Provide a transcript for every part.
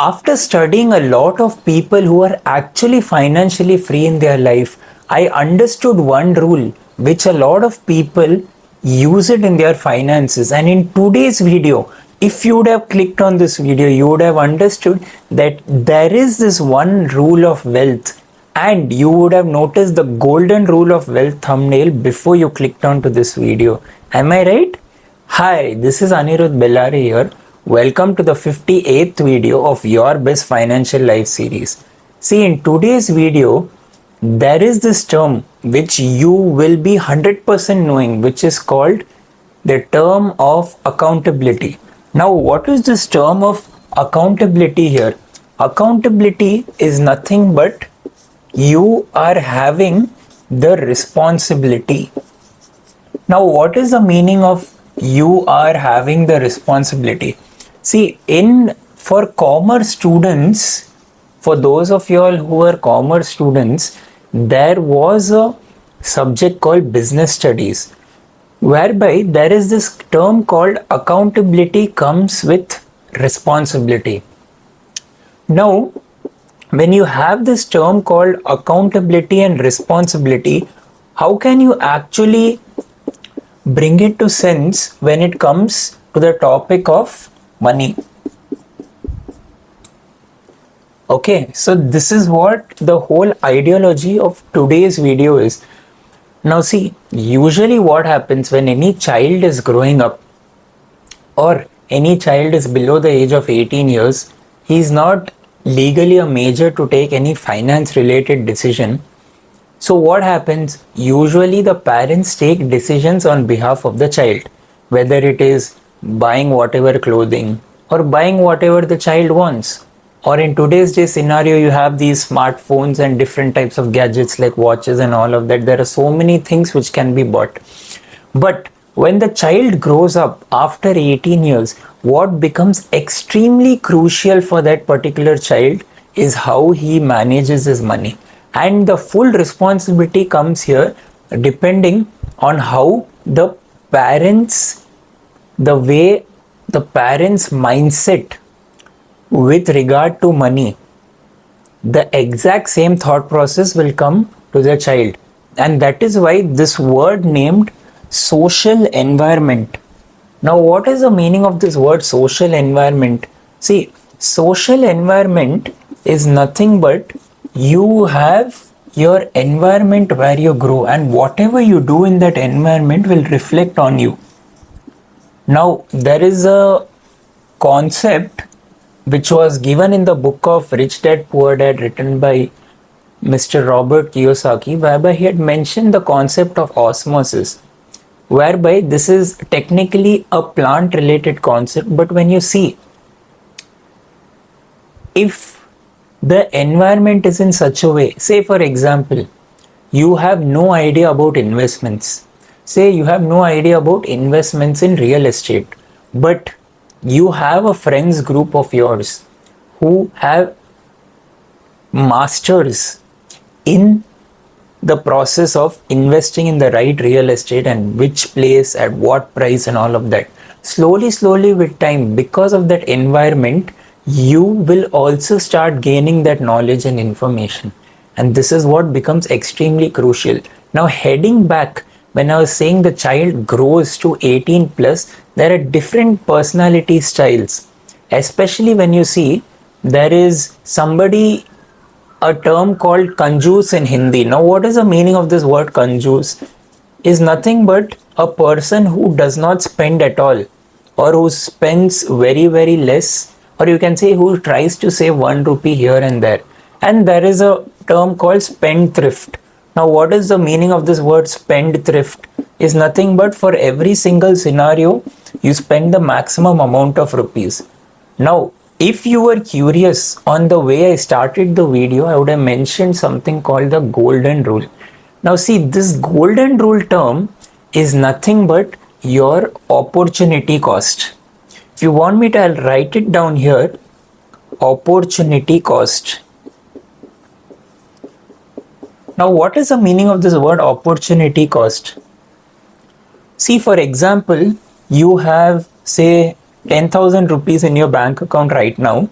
After studying a lot of people who are actually financially free in their life, I understood one rule which a lot of people use it in their finances. And in today's video, if you would have clicked on this video, you would have understood that there is this one rule of wealth, and you would have noticed the golden rule of wealth thumbnail before you clicked onto this video. Am I right? Hi, this is Anirudh Bellari here. Welcome to the 58th video of Your Best Financial Life series. See, in today's video, there is this term which you will be 100% knowing, which is called the term of accountability. Now, what is this term of accountability here? Accountability is nothing but you are having the responsibility. Now, what is the meaning of you are having the responsibility? See, for commerce students, for those of you all who are commerce students, there was a subject called business studies, whereby there is this term called accountability comes with responsibility. Now, when you have this term called accountability and responsibility, how can you actually bring it to sense when it comes to the topic of money? Okay, so this is what the whole ideology of today's video is. Now see, usually what happens when any child is growing up or any child is below the age of 18 years, he is not legally a major to take any finance related decision. So what happens? Usually the parents take decisions on behalf of the child, whether it is buying whatever clothing or buying whatever the child wants. Or in today's day scenario, you have these smartphones and different types of gadgets like watches and all of that. There are so many things which can be bought. But when the child grows up after 18 years, what becomes extremely crucial for that particular child is how he manages his money. And the full responsibility comes here depending on how the parents' mindset with regard to money, the exact same thought process will come to the child. And that is why this word named social environment. Now, what is the meaning of this word social environment? See, social environment is nothing but you have your environment where you grow, and whatever you do in that environment will reflect on you. Now, there is a concept which was given in the book of Rich Dad Poor Dad written by Mr. Robert Kiyosaki, whereby he had mentioned the concept of osmosis, whereby this is technically a plant related concept. But when you see, if the environment is in such a way, say for example, you have no idea about investments. Say you have no idea about investments in real estate, but you have a friends group of yours who have masters in the process of investing in the right real estate and which place at what price and all of that. Slowly with time, because of that environment, you will also start gaining that knowledge and information. And this is what becomes extremely crucial. Now, heading back, when I was saying the child grows to 18 plus, there are different personality styles. Especially when you see there is a term called kanjoos in Hindi. Now, what is the meaning of this word kanjoos? Is nothing but a person who does not spend at all, or who spends very less, or you can say who tries to save 1 rupee here and there. And there is a term called spendthrift. Now, what is the meaning of this word spendthrift? Is nothing but for every single scenario, you spend the maximum amount of rupees. Now, if you were curious on the way I started the video, I would have mentioned something called the golden rule. Now see, this golden rule term is nothing but your opportunity cost. If you want me to, I'll write it down here. Opportunity cost. Now, what is the meaning of this word opportunity cost? See, for example, you have say 10,000 rupees in your bank account right now,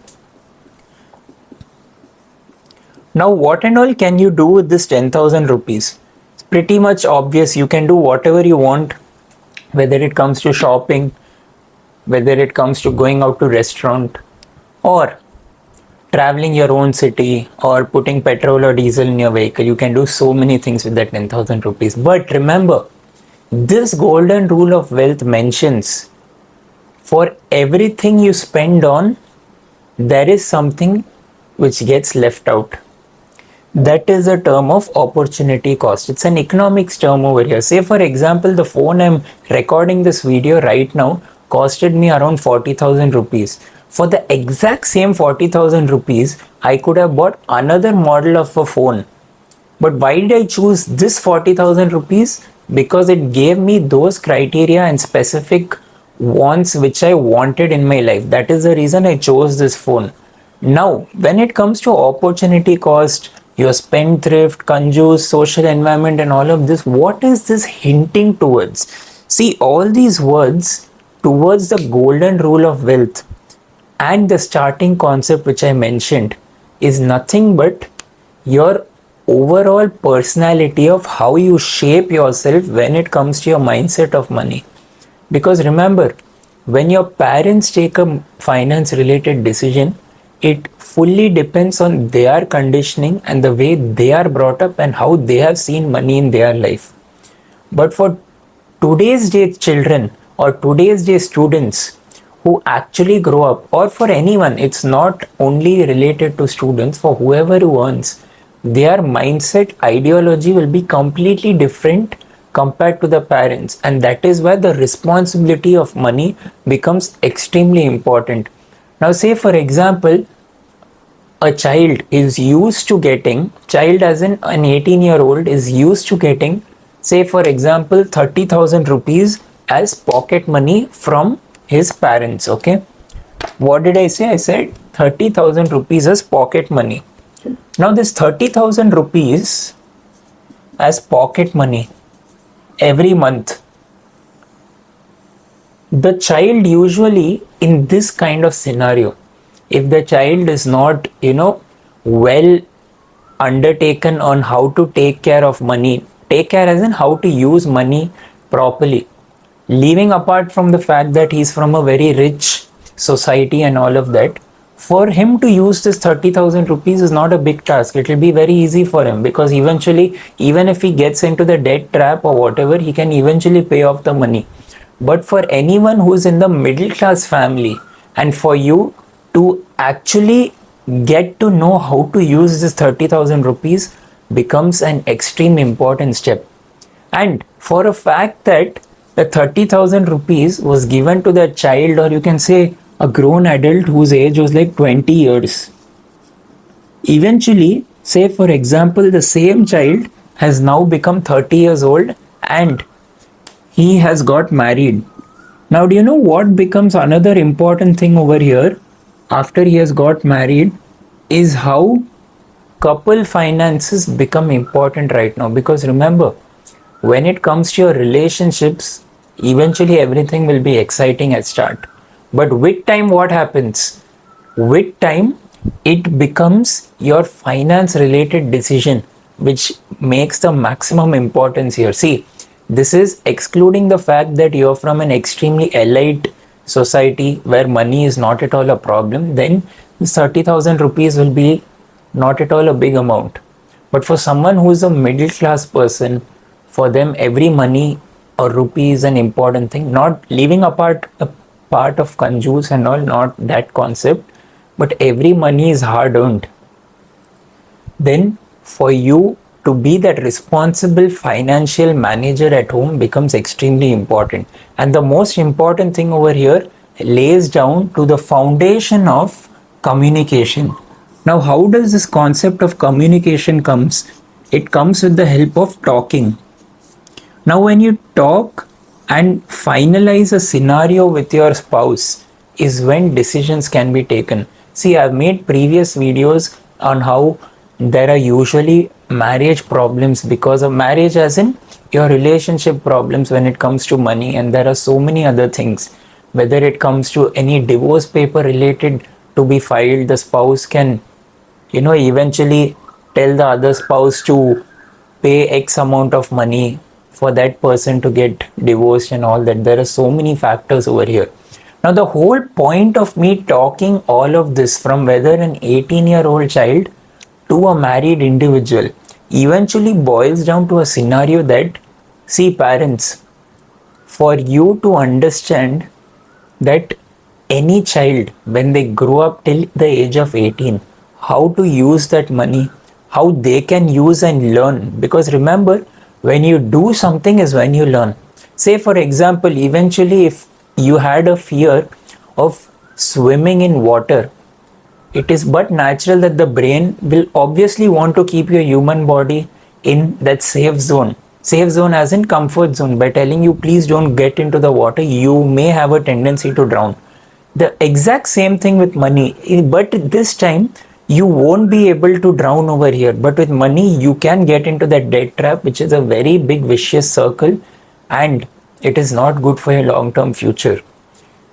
Now what and all can you do with this 10,000 rupees? It's pretty much obvious. You can do whatever you want, whether it comes to shopping, whether it comes to going out to restaurant, or traveling your own city, or putting petrol or diesel in your vehicle. You can do so many things with that 10,000 rupees. But remember, this golden rule of wealth mentions for everything you spend on, there is something which gets left out. That is a term of opportunity cost. It's an economics term over here. Say for example, the phone I'm recording this video right now costed me around 40,000 rupees. For the exact same 40,000 rupees, I could have bought another model of a phone. But why did I choose this 40,000 rupees? Because it gave me those criteria and specific wants which I wanted in my life. That is the reason I chose this phone. Now, when it comes to opportunity cost, your spendthrift, conjuice, social environment, and all of this, what is this hinting towards? See, all these words towards the golden rule of wealth and the starting concept which I mentioned is nothing but your overall personality of how you shape yourself when it comes to your mindset of money. Because remember, when your parents take a finance related decision, it fully depends on their conditioning and the way they are brought up and how they have seen money in their life. But for today's day children or today's day students who actually grow up, or for anyone, it's not only related to students, for whoever who earns, their mindset ideology will be completely different compared to the parents, and that is why the responsibility of money becomes extremely important. Now say for example, a child is used to getting, child as in an 18-year-old is used to getting, say for example, 30,000 rupees as pocket money from his parents. Okay, what did I say? I said 30,000 rupees as pocket money. Now this 30,000 rupees as pocket money every month, the child usually in this kind of scenario, if the child is not, well undertaken on how to take care of money, take care as in how to use money properly, leaving apart from the fact that he's from a very rich society and all of that, for him to use this 30,000 rupees is not a big task. It will be very easy for him, because eventually, even if he gets into the debt trap or whatever, he can eventually pay off the money. But for anyone who's in the middle class family, and for you to actually get to know how to use this 30,000 rupees becomes an extreme important step. And for a fact that the 30,000 rupees was given to the child, or you can say a grown adult whose age was like 20 years. Eventually, say for example, the same child has now become 30 years old and he has got married. Now, do you know what becomes another important thing over here after he has got married is how couple finances become important right now. Because remember, when it comes to your relationships, eventually everything will be exciting at start. But with time, what happens? With time, it becomes your finance related decision which makes the maximum importance here. See, this is excluding the fact that you're from an extremely elite society where money is not at all a problem. Then 30,000 rupees will be not at all a big amount. But for someone who is a middle class person, for them every money or rupee is an important thing. Not leaving apart a part of conjuice and all, not that concept, but every money is hard earned. Then for you to be that responsible financial manager at home becomes extremely important. And the most important thing over here lays down to the foundation of communication. Now, how does this concept of communication comes? It comes with the help of talking. Now, when you talk and finalize a scenario with your spouse is when decisions can be taken. See, I've made previous videos on how there are usually marriage problems because of marriage, as in your relationship problems when it comes to money, and there are so many other things. Whether it comes to any divorce paper related to be filed, the spouse can eventually tell the other spouse to pay X amount of money for that person to get divorced and all that. There are so many factors over here. Now, the whole point of me talking all of this, from whether an 18-year-old child to a married individual, eventually boils down to a scenario that, see, parents, for you to understand that any child, when they grow up till the age of 18, how to use that money, how they can use and learn. Because remember, when you do something is when you learn. Say, for example, eventually, if you had a fear of swimming in water, it is but natural that the brain will obviously want to keep your human body in that safe zone. Safe zone as in comfort zone, by telling you, please don't get into the water, you may have a tendency to drown. The exact same thing with money, but this time you won't be able to drown over here. But with money, you can get into that debt trap, which is a very big vicious circle, and it is not good for your long-term future.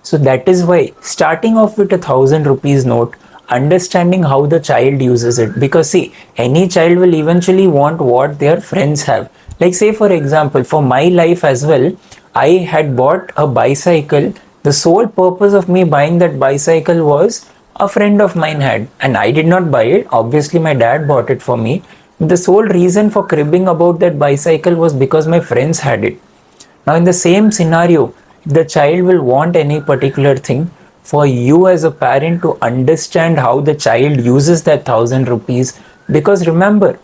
So that is why starting off with 1,000 rupees note, understanding how the child uses it, because see, any child will eventually want what their friends have. Like, say for example, for my life as well, I had bought a bicycle. The sole purpose of me buying that bicycle was a friend of mine had, and I did not buy it. Obviously, my dad bought it for me. The sole reason for cribbing about that bicycle was because my friends had it. Now, in the same scenario, the child will want any particular thing, for you as a parent to understand how the child uses that 1,000 rupees. Because remember,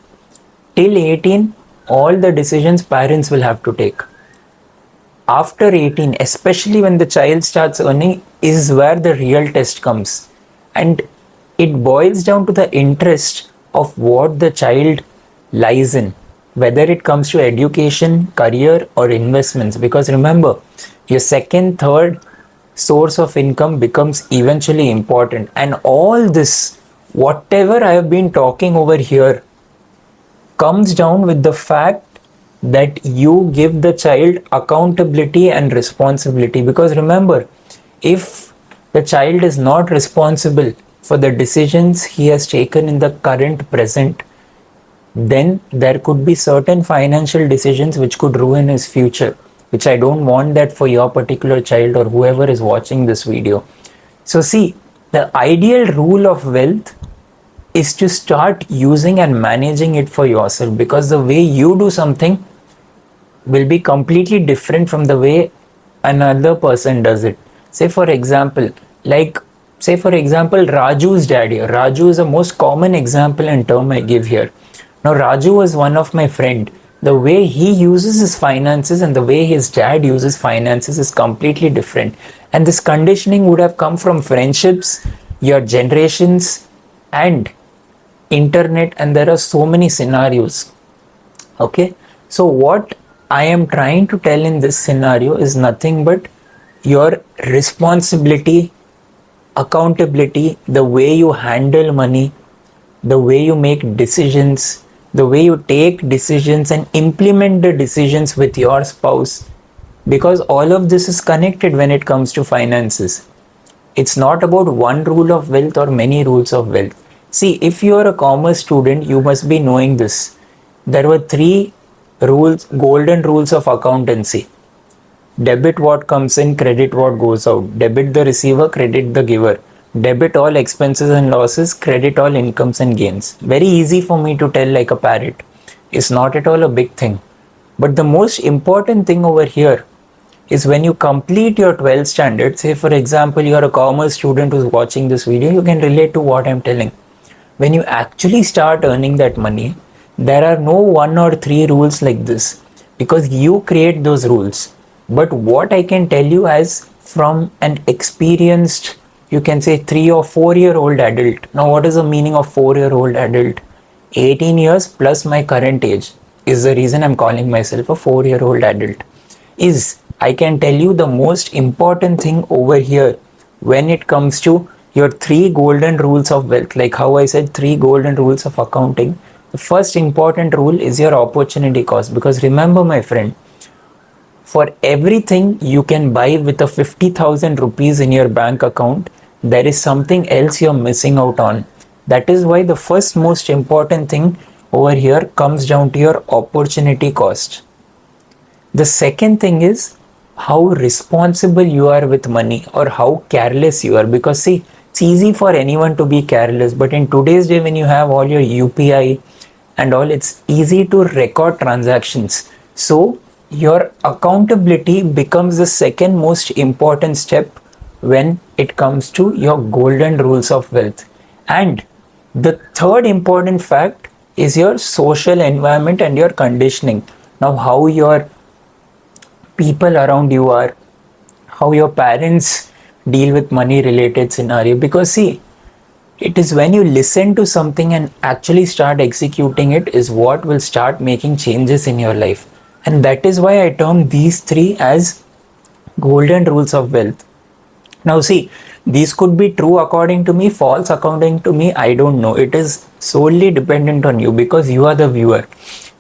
till 18, all the decisions parents will have to take. After 18, especially when the child starts earning, is where the real test comes. And it boils down to the interest of what the child lies in, whether it comes to education, career, or investments. Because remember, your second, third source of income becomes eventually important. And all this, whatever I have been talking over here, comes down with the fact that you give the child accountability and responsibility. Because remember, if the child is not responsible for the decisions he has taken in the current present, then there could be certain financial decisions which could ruin his future, which I don't want that for your particular child or whoever is watching this video. So see, the ideal rule of wealth is to start using and managing it for yourself, because the way you do something will be completely different from the way another person does it. Say for example, Raju's dad here. Raju is the most common example and term I give here. Now, Raju was one of my friend. The way he uses his finances and the way his dad uses finances is completely different. And this conditioning would have come from friendships, your generations, and internet, and there are so many scenarios. Okay, so what I am trying to tell in this scenario is nothing but your responsibility, accountability, the way you handle money, the way you make decisions, the way you take decisions and implement the decisions with your spouse, because all of this is connected when it comes to finances. It's not about one rule of wealth or many rules of wealth. See, if you are a commerce student, you must be knowing this. There were 3 rules, golden rules of accountancy. Debit what comes in, credit what goes out. Debit the receiver, credit the giver. Debit all expenses and losses, credit all incomes and gains. Very easy for me to tell like a parrot. It's not at all a big thing. But the most important thing over here is when you complete your 12th standard, say for example, you are a commerce student who's watching this video, you can relate to what I'm telling. When you actually start earning that money, there are no 1 or 3 rules like this, because you create those rules. But what I can tell you as from an experienced, you can say 3 or 4-year-old adult. Now, what is the meaning of 4-year-old adult? 18 years plus my current age is the reason I'm calling myself a 4-year-old adult. Is I can tell you the most important thing over here when it comes to your 3 golden rules of wealth, like how I said 3 golden rules of accounting. The first important rule is your opportunity cost, because remember my friend, for everything you can buy with a 50,000 rupees in your bank account, there is something else you're missing out on. That is why the first most important thing over here comes down to your opportunity cost. The second thing is how responsible you are with money or how careless you are. Because see, it's easy for anyone to be careless, but in today's day, when you have all your UPI and all, it's easy to record transactions. So your accountability becomes the second most important step when it comes to your golden rules of wealth. And the third important fact is your social environment and your conditioning. Now, how your people around you are, how your parents deal with money related scenario. Because see, it is when you listen to something and actually start executing it is what will start making changes in your life. And that is why I term these three as golden rules of wealth. Now see, these could be true according to me, false according to me, I don't know. It is solely dependent on you because you are the viewer.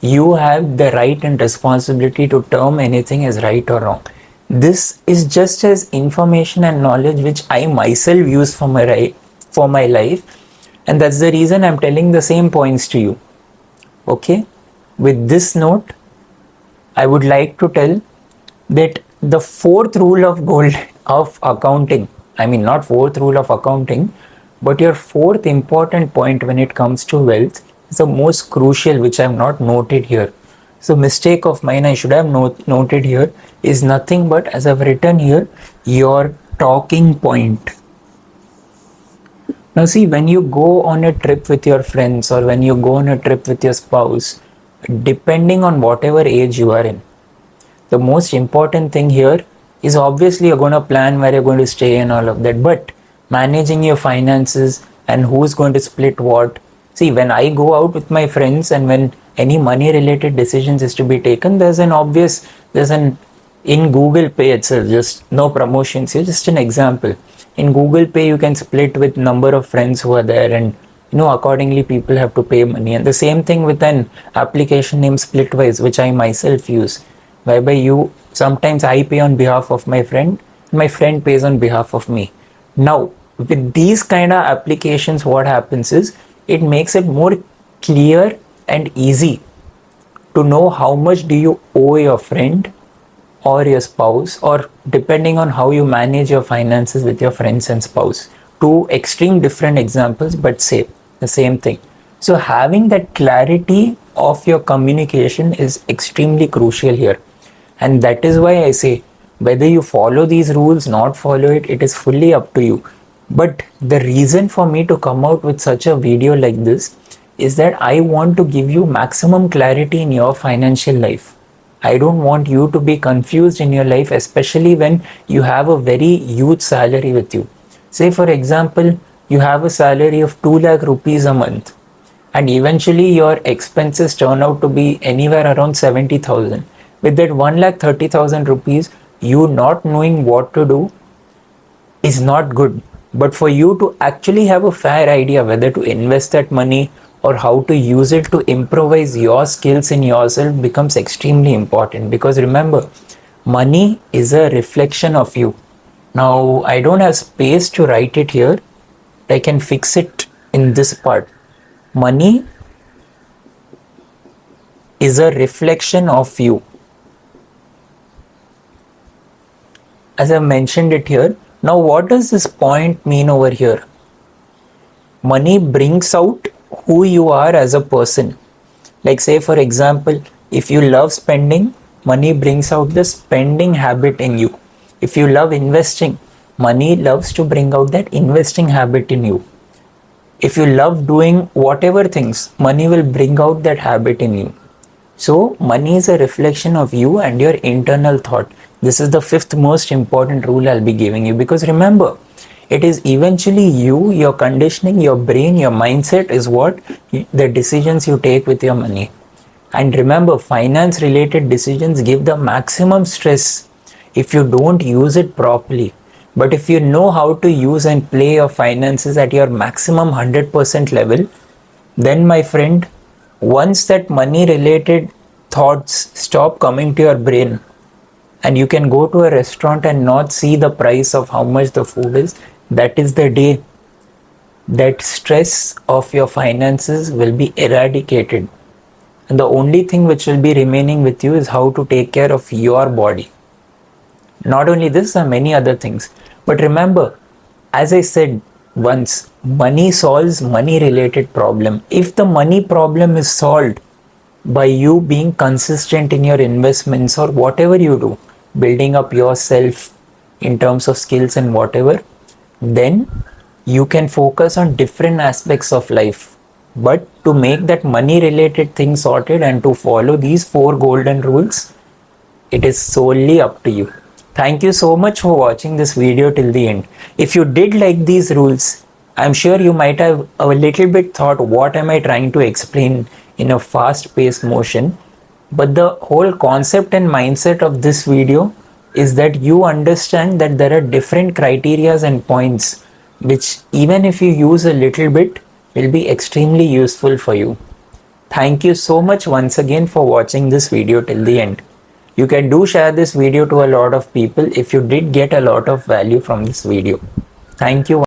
You have the right and responsibility to term anything as right or wrong. This is just as information and knowledge which I myself use for my life, and that's the reason I'm telling the same points to you. Okay? With this note, I would like to tell that the fourth rule of gold of accounting, I mean not fourth rule of accounting, but your fourth important point when it comes to wealth is the most crucial, which I have not noted here. So mistake of mine, I should have noted here, is nothing but, as I've written here, your talking point. Now see, when you go on a trip with your friends or when you go on a trip with your spouse, depending on whatever age you are in, the most important thing here is obviously you're going to plan where you're going to stay and all of that, but managing your finances and who's going to split what. See, when I go out with my friends and when any money related decisions is to be taken, in Google Pay itself, just no promotions here, just an example. In Google Pay, you can split with number of friends who are there, and accordingly people have to pay money. And the same thing with an application named Splitwise, which I myself use, whereby sometimes I pay on behalf of my friend pays on behalf of me. Now with these kind of applications, what happens is it makes it more clear and easy to know how much do you owe your friend or your spouse, or depending on how you manage your finances with your friends and spouse. Two extreme different examples, but say the same thing. So having that clarity of your communication is extremely crucial here. And that is why I say, whether you follow these rules, not follow it, it is fully up to you. But the reason for me to come out with such a video like this is that I want to give you maximum clarity in your financial life. I don't want you to be confused in your life, especially when you have a very huge salary with you. Say for example, you have a salary of 2 lakh rupees a month, and eventually your expenses turn out to be anywhere around 70,000. With that 1,30,000 rupees, you not knowing what to do is not good. But for you to actually have a fair idea whether to invest that money or how to use it to improvise your skills in yourself becomes extremely important. Because remember, money is a reflection of you. Now, I don't have space to write it here. I can fix it in this part. Money is a reflection of you. As I mentioned it here. Now, what does this point mean over here? Money brings out who you are as a person. Like say for example, if you love spending, money brings out the spending habit in you. If you love investing, money loves to bring out that investing habit in you. If you love doing whatever things, money will bring out that habit in you. So money is a reflection of you and your internal thought. This is the fifth most important rule I'll be giving you, because remember, it is eventually you, your conditioning, your brain, your mindset is what the decisions you take with your money. And remember, finance related decisions give the maximum stress if you don't use it properly. But if you know how to use and play your finances at your maximum 100% level, then my friend, once that money related thoughts stop coming to your brain, and you can go to a restaurant and not see the price of how much the food is, that is the day that stress of your finances will be eradicated. And the only thing which will be remaining with you is how to take care of your body. Not only this, there are many other things. But remember, as I said once, money solves money related problem. If the money problem is solved by you being consistent in your investments or whatever you do, building up yourself in terms of skills and whatever, then you can focus on different aspects of life. But to make that money related thing sorted and to follow these 4 golden rules, it is solely up to you. Thank you so much for watching this video till the end. If you did like these rules, I'm sure you might have a little bit thought, what am I trying to explain in a fast paced motion? But the whole concept and mindset of this video is that you understand that there are different criterias and points which, even if you use a little bit, will be extremely useful for you. Thank you so much once again for watching this video till the end. You can do share this video to a lot of people if you did get a lot of value from this video. Thank you.